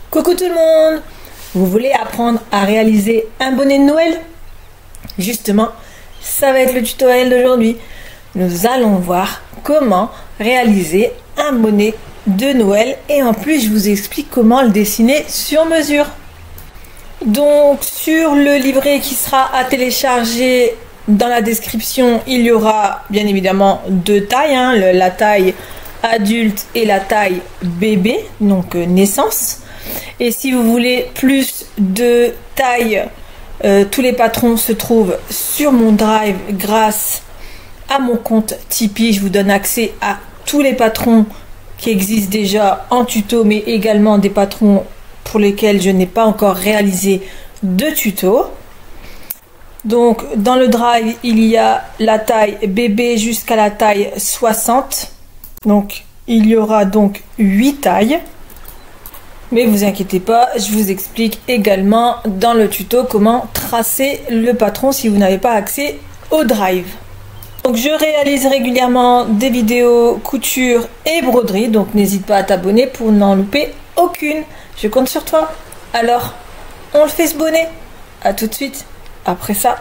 Coucou tout le monde! Vous voulez apprendre à réaliser un bonnet de Noël? Justement, ça va être le tutoriel d'aujourd'hui. Nous allons voir comment réaliser un bonnet de Noël et en plus je vous explique comment le dessiner sur mesure. Donc sur le livret qui sera à télécharger dans la description, il y aura bien évidemment deux tailles, la taille adulte et la taille bébé, donc naissance. Et si vous voulez plus de taille, tous les patrons se trouvent sur mon drive grâce à mon compte Tipeee. Je vous donne accès à tous les patrons qui existent déjà en tuto, mais également des patrons pour lesquels je n'ai pas encore réalisé de tuto. Donc dans le drive, il y a la taille bébé jusqu'à la taille 60. Donc il y aura donc 8 tailles. Mais vous inquiétez pas, je vous explique également dans le tuto comment tracer le patron si vous n'avez pas accès au drive. Donc je réalise régulièrement des vidéos couture et broderie, donc n'hésite pas à t'abonner pour n'en louper aucune. Je compte sur toi. Alors, on le fait ce bonnet. À tout de suite après ça.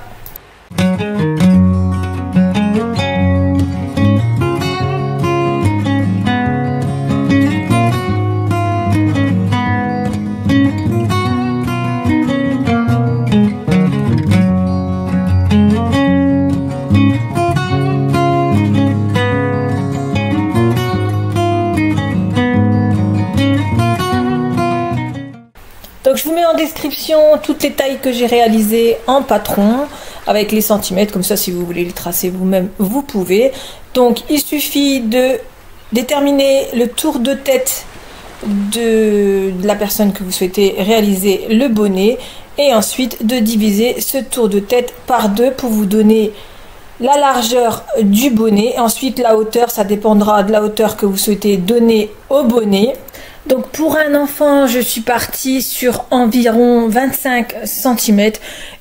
Donc je vous mets en description toutes les tailles que j'ai réalisées en patron avec les centimètres, comme ça si vous voulez les tracer vous-même vous pouvez. Donc il suffit de déterminer le tour de tête de la personne que vous souhaitez réaliser le bonnet et ensuite de diviser ce tour de tête par deux pour vous donner la largeur du bonnet. Ensuite la hauteur, ça dépendra de la hauteur que vous souhaitez donner au bonnet. Donc pour un enfant, je suis partie sur environ 25 cm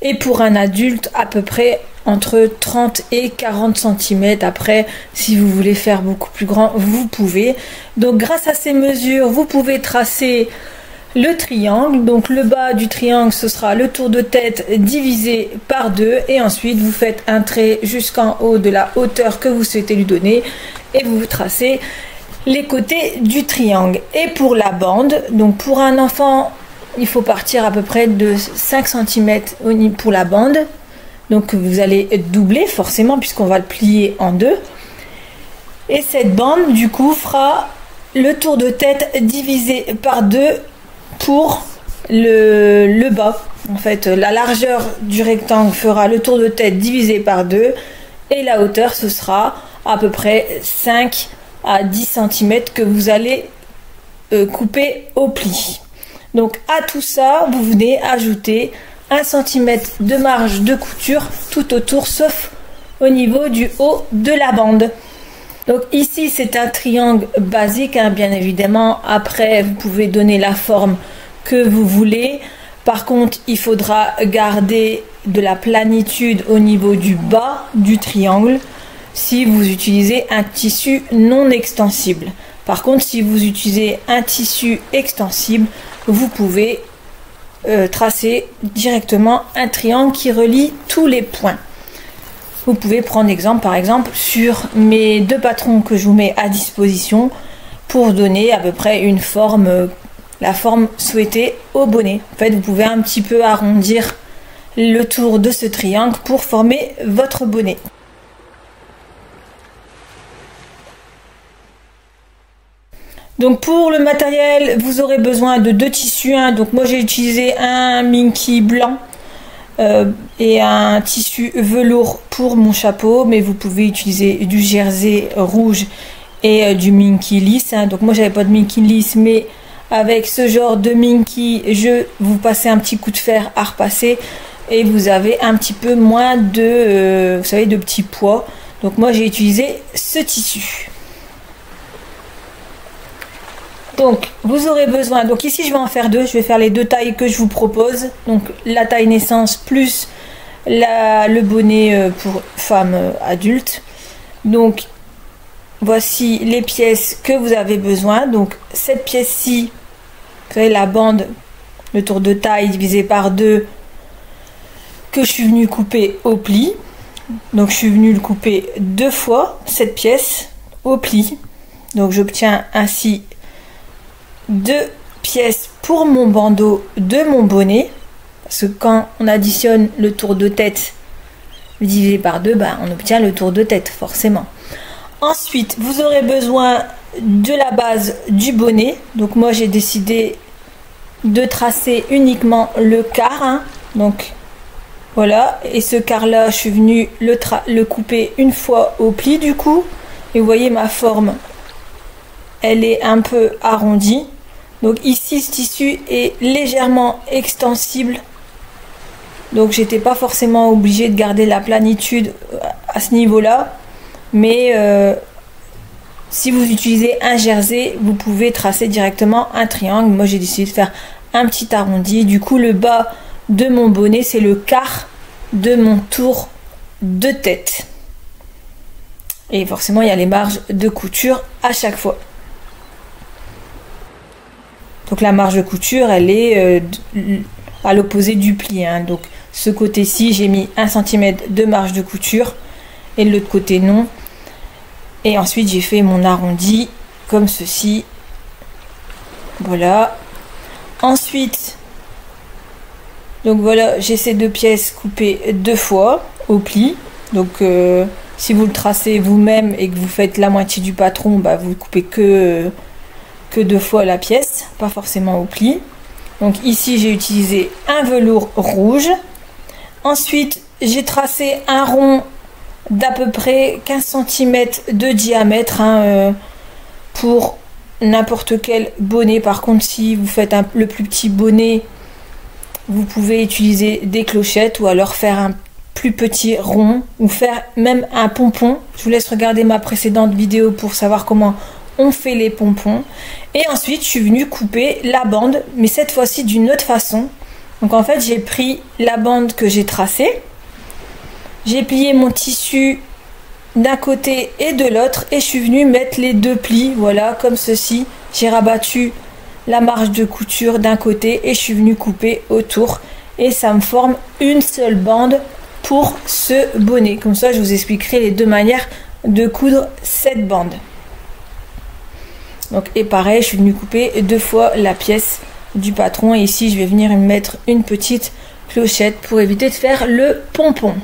et pour un adulte à peu près entre 30 et 40 cm. Après, si vous voulez faire beaucoup plus grand, vous pouvez. Donc grâce à ces mesures, vous pouvez tracer le triangle. Donc le bas du triangle, ce sera le tour de tête divisé par deux et ensuite vous faites un trait jusqu'en haut de la hauteur que vous souhaitez lui donner et vous tracez les côtés du triangle. Et pour la bande, donc pour un enfant il faut partir à peu près de 5 cm pour la bande, donc vous allez doubler forcément puisqu'on va le plier en deux et cette bande du coup fera le tour de tête divisé par deux pour le bas. En fait la largeur du rectangle fera le tour de tête divisé par deux et la hauteur ce sera à peu près 5 à 10 cm que vous allez couper au pli. Donc à tout ça, vous venez ajouter 1 cm de marge de couture tout autour, sauf au niveau du haut de la bande. Donc ici, c'est un triangle basique, bien évidemment. Après, vous pouvez donner la forme que vous voulez. Par contre, il faudra garder de la planitude au niveau du bas du triangle si vous utilisez un tissu non extensible. Par contre, si vous utilisez un tissu extensible, vous pouvez tracer directement un triangle qui relie tous les points. Vous pouvez prendre exemple par exemple sur mes deux patrons que je vous mets à disposition pour donner à peu près une forme, la forme souhaitée au bonnet. En fait, vous pouvez un petit peu arrondir le tour de ce triangle pour former votre bonnet. Donc pour le matériel, vous aurez besoin de deux tissus. Donc moi j'ai utilisé un Minky blanc et un tissu velours pour mon chapeau, mais vous pouvez utiliser du jersey rouge et du Minky lisse. Donc moi j'avais pas de Minky lisse, mais avec ce genre de Minky, je vous passez un petit coup de fer à repasser et vous avez un petit peu moins de, vous savez, de petits poids. Donc moi j'ai utilisé ce tissu. Donc vous aurez besoin, donc ici je vais en faire deux, je vais faire les deux tailles que je vous propose, donc la taille naissance plus le bonnet pour femme adulte. Donc voici les pièces que vous avez besoin. Donc cette pièce-ci, vous savez, la bande, le tour de taille divisé par 2 que je suis venue couper au pli. Donc je suis venue le couper 2 fois, cette pièce, au pli. Donc j'obtiens ainsi 2 pièces pour mon bandeau de mon bonnet. Parce que quand on additionne le tour de tête divisé par 2, bah, on obtient le tour de tête, forcément. Ensuite, vous aurez besoin de la base du bonnet. Donc moi j'ai décidé de tracer uniquement le quart. Hein. Donc voilà, et ce quart là, je suis venue le couper une fois au pli du coup. Et vous voyez ma forme, elle est un peu arrondie. Donc ici, ce tissu est légèrement extensible. Donc j'étais pas forcément obligée de garder la planitude à ce niveau-là. Mais si vous utilisez un jersey, vous pouvez tracer directement un triangle. Moi j'ai décidé de faire un petit arrondi. Du coup le bas de mon bonnet, c'est le quart de mon tour de tête. Et forcément il y a les marges de couture à chaque fois. Donc la marge de couture, elle est à l'opposé du pli. Hein. Donc ce côté-ci, j'ai mis 1 cm de marge de couture et de l'autre côté non. Et ensuite j'ai fait mon arrondi comme ceci. Voilà. Ensuite, donc voilà, j'ai ces 2 pièces coupées 2 fois au pli. Donc si vous le tracez vous-même et que vous faites la moitié du patron, bah, vous coupez que 2 fois la pièce, pas forcément au pli. Donc ici j'ai utilisé un velours rouge. Ensuite j'ai tracé un rond d'à peu près 15 cm de diamètre hein, pour n'importe quel bonnet. Par contre, si vous faites le plus petit bonnet, vous pouvez utiliser des clochettes ou alors faire un plus petit rond ou faire même un pompon. Je vous laisse regarder ma précédente vidéo pour savoir comment on fait les pompons. Et ensuite je suis venue couper la bande, mais cette fois-ci d'une autre façon. Donc en fait j'ai pris la bande que j'ai tracée, j'ai plié mon tissu d'un côté et de l'autre et je suis venue mettre les 2 plis, voilà, comme ceci. J'ai rabattu la marge de couture d'un côté et je suis venue couper autour et ça me forme une seule bande pour ce bonnet. Comme ça je vous expliquerai les 2 manières de coudre cette bande. Donc, et pareil, je suis venue couper 2 fois la pièce du patron et ici je vais venir mettre une petite clochette pour éviter de faire le pompon.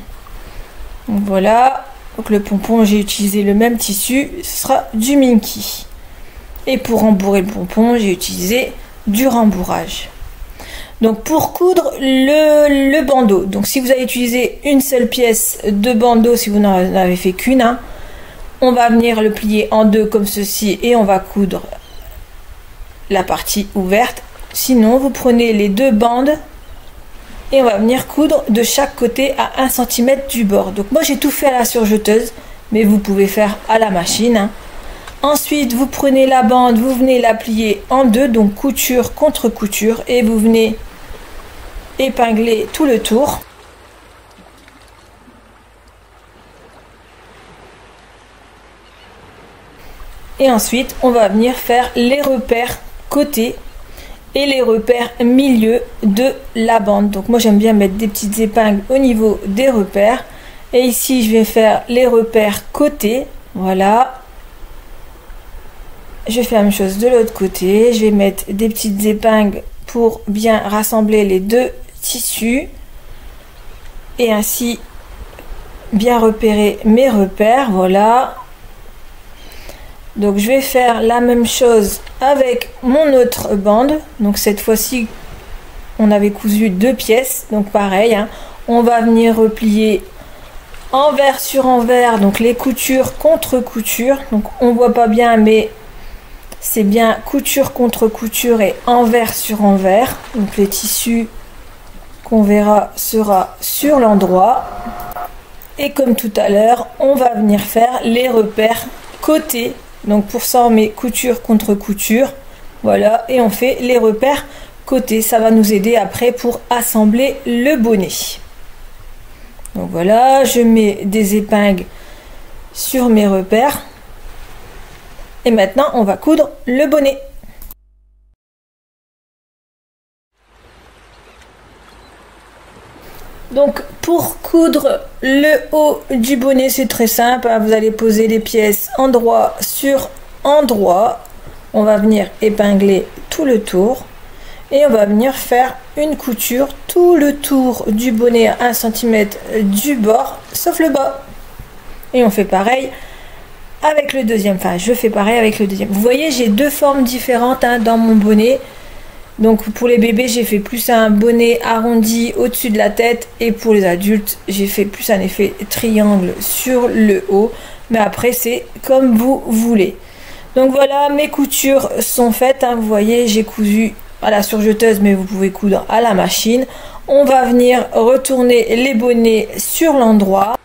Donc voilà, donc le pompon j'ai utilisé le même tissu, ce sera du Minky. Et pour rembourrer le pompon, j'ai utilisé du rembourrage. Donc pour coudre le bandeau, donc si vous avez utilisé une seule pièce de bandeau, si vous n'en avez fait qu'une, hein, on va venir le plier en 2 comme ceci et on va coudre la partie ouverte. Sinon, vous prenez les 2 bandes et on va venir coudre de chaque côté à 1 cm du bord. Donc moi j'ai tout fait à la surjeteuse, mais vous pouvez faire à la machine. Hein. Ensuite, vous prenez la bande, vous venez la plier en 2, donc couture contre couture, et vous venez épingler tout le tour. Et ensuite, on va venir faire les repères côté et les repères milieu de la bande. Donc moi j'aime bien mettre des petites épingles au niveau des repères. Et ici je vais faire les repères côté. Voilà. Je vais faire la même chose de l'autre côté. Je vais mettre des petites épingles pour bien rassembler les 2 tissus. Et ainsi bien repérer mes repères. Voilà. Donc je vais faire la même chose avec mon autre bande. Donc cette fois-ci on avait cousu 2 pièces, donc pareil, hein. On va venir replier envers sur envers, donc les coutures contre couture. Donc on voit pas bien, mais c'est bien couture contre couture et envers sur envers. Donc les tissus qu'on verra sera sur l'endroit. Et comme tout à l'heure, on va venir faire les repères côté. Donc pour ça on met couture contre couture, voilà, et on fait les repères côté. Ça va nous aider après pour assembler le bonnet. Donc voilà, je mets des épingles sur mes repères et maintenant on va coudre le bonnet. Donc pour coudre le haut du bonnet, c'est très simple, hein. Vous allez poser les pièces endroit sur endroit. On va venir épingler tout le tour et on va venir faire une couture tout le tour du bonnet à 1 cm du bord, sauf le bas. Et on fait pareil avec le deuxième, enfin je fais pareil avec le deuxième. Vous voyez, j'ai deux formes différentes, hein, dans mon bonnet. Donc pour les bébés, j'ai fait plus un bonnet arrondi au-dessus de la tête, et pour les adultes, j'ai fait plus un effet triangle sur le haut. Mais après, c'est comme vous voulez. Donc voilà, mes coutures sont faites, hein. Vous voyez, j'ai cousu à la surjeteuse, mais vous pouvez coudre à la machine. On va venir retourner les bonnets sur l'endroit.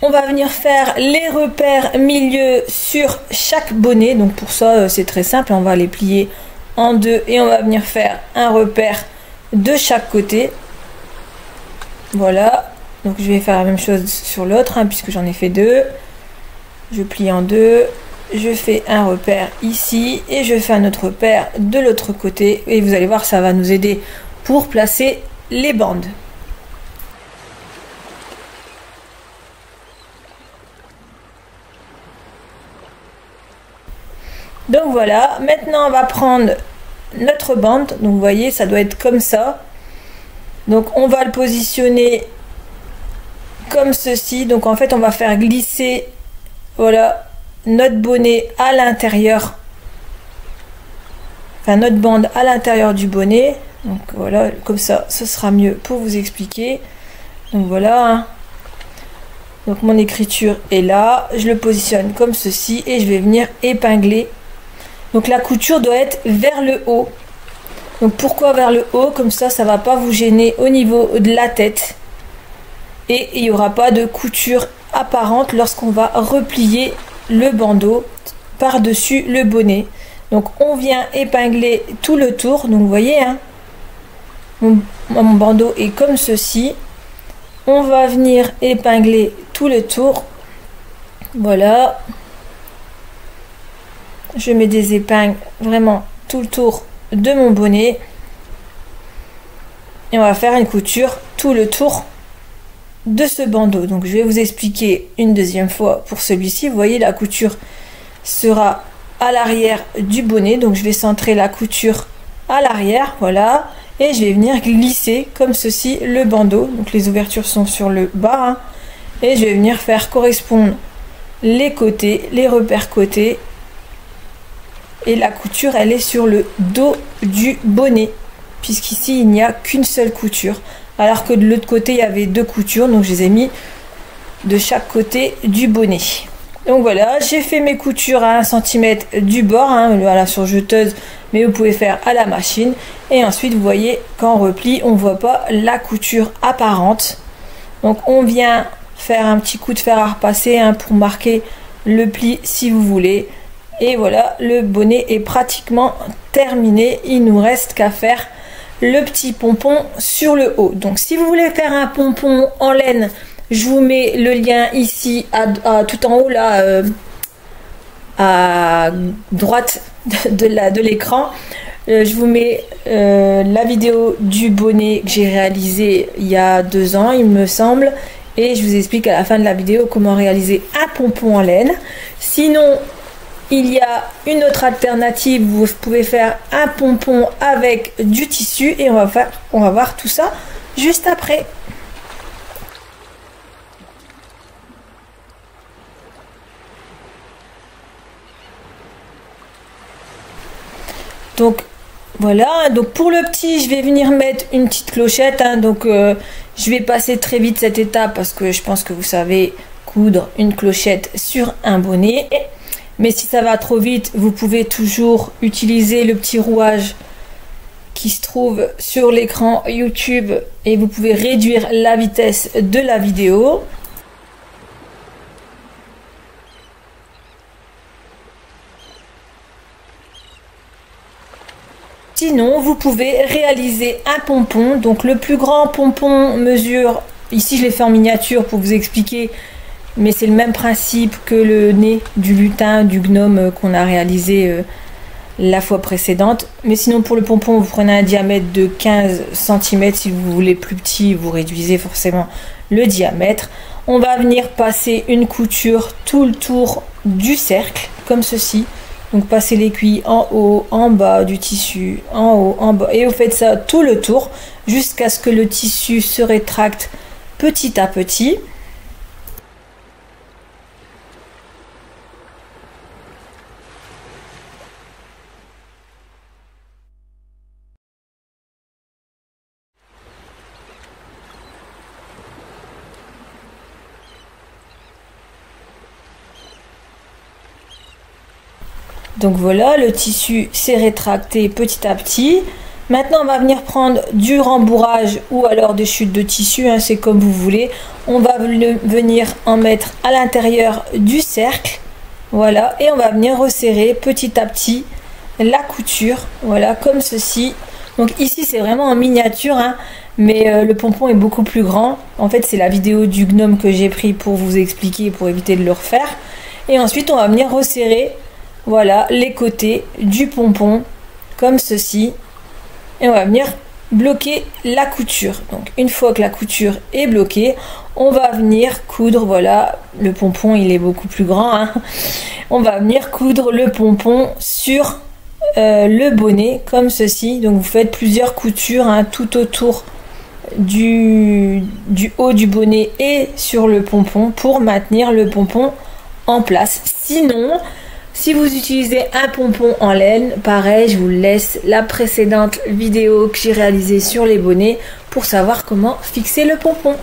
On va venir faire les repères milieu sur chaque bonnet. Donc pour ça, c'est très simple. On va les plier en deux et on va venir faire un repère de chaque côté. Voilà. Donc je vais faire la même chose sur l'autre, hein, puisque j'en ai fait deux. Je plie en deux. Je fais un repère ici et je fais un autre repère de l'autre côté. Et vous allez voir, ça va nous aider pour placer les bandes. Donc voilà, maintenant on va prendre notre bande. Donc vous voyez, ça doit être comme ça. Donc on va le positionner comme ceci. Donc en fait on va faire glisser, voilà, notre bonnet à l'intérieur, enfin notre bande à l'intérieur du bonnet. Donc voilà, comme ça ce sera mieux pour vous expliquer. Donc voilà, hein. Donc mon écriture est là, je le positionne comme ceci et je vais venir épingler. Donc la couture doit être vers le haut. Donc pourquoi vers le haut? Comme ça, ça va pas vous gêner au niveau de la tête. Et il n'y aura pas de couture apparente lorsqu'on va replier le bandeau par-dessus le bonnet. Donc on vient épingler tout le tour. Donc vous voyez, hein, mon bandeau est comme ceci. On va venir épingler tout le tour. Voilà. Je mets des épingles vraiment tout le tour de mon bonnet. Et on va faire une couture tout le tour de ce bandeau. Donc je vais vous expliquer une deuxième fois pour celui-ci. Vous voyez, la couture sera à l'arrière du bonnet. Donc je vais centrer la couture à l'arrière. Voilà. Et je vais venir glisser comme ceci le bandeau. Donc les ouvertures sont sur le bas, hein. Et je vais venir faire correspondre les côtés, les repères côtés. Et la couture, elle est sur le dos du bonnet, puisqu'ici il n'y a qu'une seule couture, alors que de l'autre côté il y avait deux coutures. Donc je les ai mis de chaque côté du bonnet. Donc voilà, j'ai fait mes coutures à 1 cm du bord, hein, à la surjeteuse, mais vous pouvez faire à la machine. Et ensuite vous voyez, quand on replie, on voit pas la couture apparente. Donc on vient faire un petit coup de fer à repasser, hein, pour marquer le pli si vous voulez. Et voilà, le bonnet est pratiquement terminé. Il nous reste qu'à faire le petit pompon sur le haut. Donc si vous voulez faire un pompon en laine, je vous mets le lien ici tout en haut là, à droite de l'écran. Je vous mets la vidéo du bonnet que j'ai réalisé il y a 2 ans, il me semble. Et je vous explique à la fin de la vidéo comment réaliser un pompon en laine. Sinon, il y a une autre alternative, vous pouvez faire un pompon avec du tissu et on va voir tout ça juste après. Donc voilà, donc pour le petit, je vais venir mettre une petite clochette, hein. Donc je vais passer très vite cette étape parce que je pense que vous savez coudre une clochette sur un bonnet. Mais si ça va trop vite, vous pouvez toujours utiliser le petit rouage qui se trouve sur l'écran YouTube et vous pouvez réduire la vitesse de la vidéo. Sinon, vous pouvez réaliser un pompon. Donc le plus grand pompon mesure ici je l'ai fait en miniature pour vous expliquer, mais c'est le même principe que le nez du lutin, du gnome qu'on a réalisé la fois précédente. Mais sinon pour le pompon, vous prenez un diamètre de 15 cm. Si vous voulez plus petit, vous réduisez forcément le diamètre. On va venir passer une couture tout le tour du cercle, comme ceci. Donc passer l'aiguille en haut, en bas du tissu, en haut, en bas. Et vous faites ça tout le tour, jusqu'à ce que le tissu se rétracte petit à petit. Donc voilà, le tissu s'est rétracté petit à petit. Maintenant, on va venir prendre du rembourrage ou alors des chutes de tissu, hein, c'est comme vous voulez. On va venir en mettre à l'intérieur du cercle. Voilà, et on va venir resserrer petit à petit la couture. Voilà, comme ceci. Donc ici, c'est vraiment en miniature, hein, mais le pompon est beaucoup plus grand. En fait, c'est la vidéo du gnome que j'ai pris pour vous expliquer, pour éviter de le refaire. Et ensuite, on va venir resserrer. Voilà les côtés du pompon comme ceci et on va venir bloquer la couture. Donc une fois que la couture est bloquée, on va venir coudre. Voilà, le pompon il est beaucoup plus grand, hein. On va venir coudre le pompon sur le bonnet comme ceci. Donc vous faites plusieurs coutures, hein, tout autour du haut du bonnet et sur le pompon pour maintenir le pompon en place. Sinon, si vous utilisez un pompon en laine, pareil, je vous laisse la précédente vidéo que j'ai réalisée sur les bonnets pour savoir comment fixer le pompon.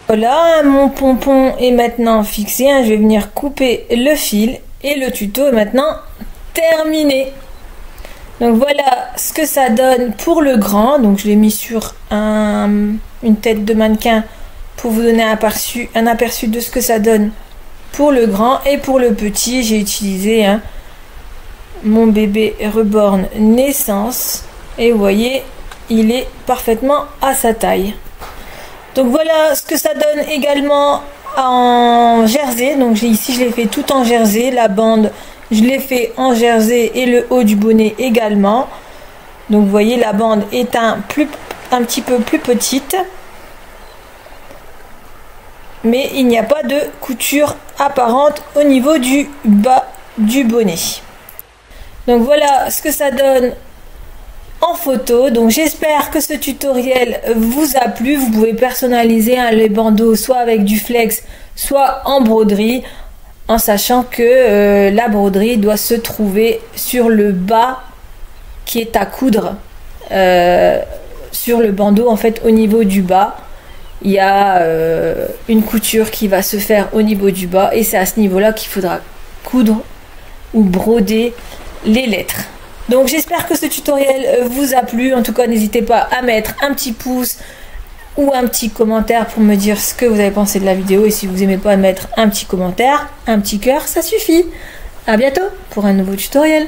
Voilà, mon pompon est maintenant fixé, hein. Je vais venir couper le fil et le tuto est maintenant terminé. Donc voilà ce que ça donne pour le grand. Donc je l'ai mis sur une tête de mannequin pour vous donner un aperçu de ce que ça donne pour le grand. Et pour le petit, j'ai utilisé, hein, mon bébé Reborn Naissance. Et vous voyez, il est parfaitement à sa taille. Donc voilà ce que ça donne également en jersey. Donc ici je l'ai fait tout en jersey. La bande je l'ai fait en jersey et le haut du bonnet également. Donc vous voyez, la bande est un petit peu plus petite. Mais il n'y a pas de couture apparente au niveau du bas du bonnet. Donc voilà ce que ça donne en photo. Donc j'espère que ce tutoriel vous a plu. Vous pouvez personnaliser, hein, les bandeaux soit avec du flex, soit en broderie, en sachant que la broderie doit se trouver sur le bas qui est à coudre, sur le bandeau. En fait, au niveau du bas, il y a une couture qui va se faire au niveau du bas et c'est à ce niveau là qu'il faudra coudre ou broder les lettres. Donc j'espère que ce tutoriel vous a plu. En tout cas, n'hésitez pas à mettre un petit pouce ou un petit commentaire pour me dire ce que vous avez pensé de la vidéo. Et si vous n'aimez pas mettre un petit commentaire, un petit cœur, ça suffit. À bientôt pour un nouveau tutoriel.